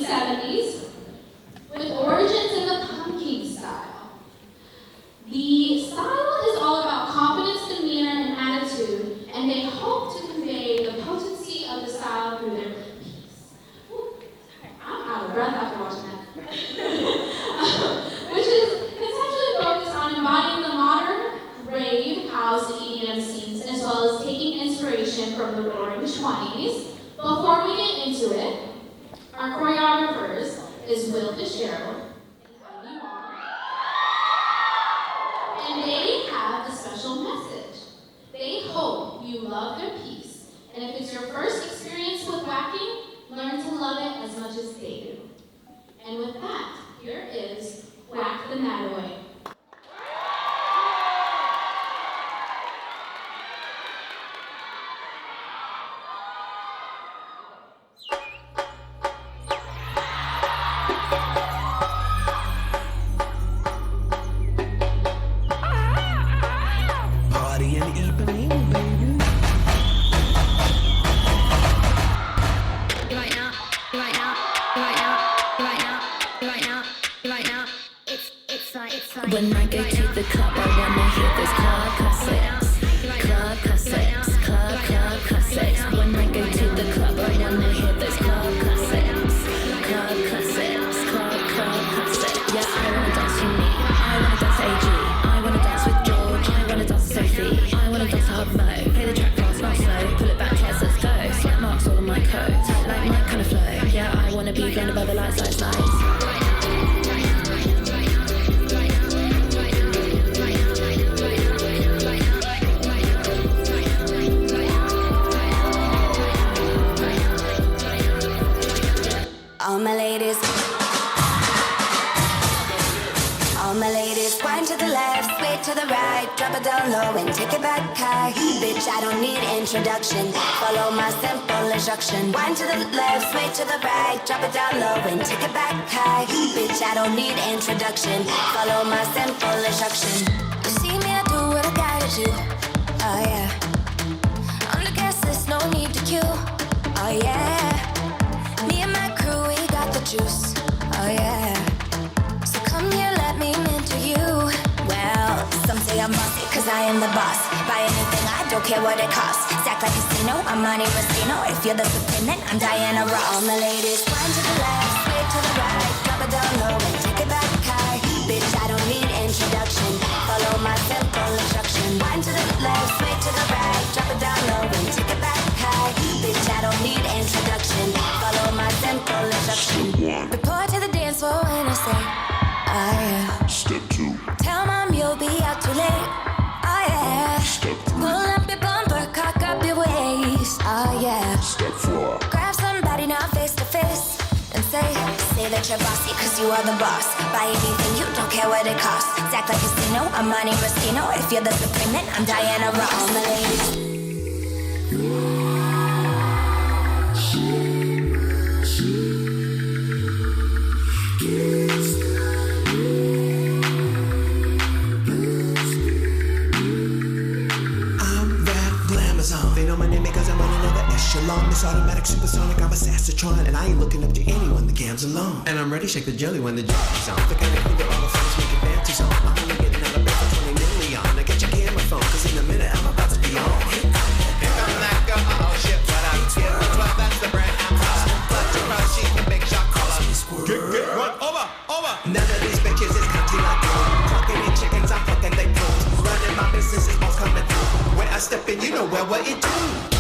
1970s with origins in the punking style. The style is all about confidence, demeanor, and attitude, and they hope to convey the potency of the style through their piece. I'm out of breath after watching that. Which is conceptually focused on embodying the modern rave, house, EDM scenes, as well as taking inspiration from the roaring 20s. Before we get into it, our choreographers is Fitzgerald and Aivy, and they have a special message. They hope you love their piece, and if it's your first experience with whacking, learn to love it as much as they do. And with that, here is Waack the Night Away. When I go to the club, I wanna hear those club classics. Club classics, club classics. When I go to the club, I wanna hear those club classics. Club classics, club classics. Yeah, I wanna dance with me. I wanna dance AG. I wanna dance with George. I wanna dance with Sophie. I wanna dance hard mode. Play the track fast, not slow. Pull it back, yes, let's go. Slap marks all on my coat. Like my kind of flow. Yeah, I wanna be blinded by the lights, lights, lights. All my ladies, wind to the left, sway to the right, drop it down low and take it back high. Bitch, I don't need introduction, follow my simple instruction. Wind to the left, sway to the right, drop it down low and take it back high. Bitch, I don't need introduction, follow my simple instruction. You see me, I do what I gotta do, oh yeah. On the gas list, no need to queue, oh yeah. Me and my crew, we got the juice, oh yeah. So come here, let me mentor you. Well, some say I'm bossy, cause I am the boss. Buy anything, I don't care what it costs. Stack like a casino, I'm Monte Rustino. If you're the supreme, then I'm Diana Ross. All my ladies, wind to the left, sway to the right, drop it down low and take it back high. Bitch, I don't need introduction, follow my simple instruction. Wind to the left, sway to the right, drop it down low and take it back high. Bitch, I don't need introduction, follow my simple instruction. Report to the dance floor when I say, oh yeah. Step 2. Tell mom you'll be out too late, oh yeah. Step 3. Pull up your bumper, cock up your waist, oh yeah. Step 4. Grab somebody now face to face and say that you're bossy, cause you are the boss. Buy anything, you don't care what it costs. Act like a casino, I'm Monte Rustino. If you're the supreme, then I'm Diana Ross. All my ladies. They know my name because I'm on another echelon. It's automatic, supersonic, I'm a Sassatron. And I ain't looking up to anyone, the gam's alone. And I'm ready, shake the jelly when the jelly's on. The kind of thing that all the fellas make advances on. I'm only getting out of bed for 20 million. I get your camera phone, cause in a minute I'm about to be on. Here come that girl, shit, what I get. Well, that's the brand I'm hustling. Clutch your price, she's the big shot caller. Get one, over. None of these bitches is country like you. Fucking these chickens, I'm fucking they fools. Running my business is all coming through. When I step in, you know what it do.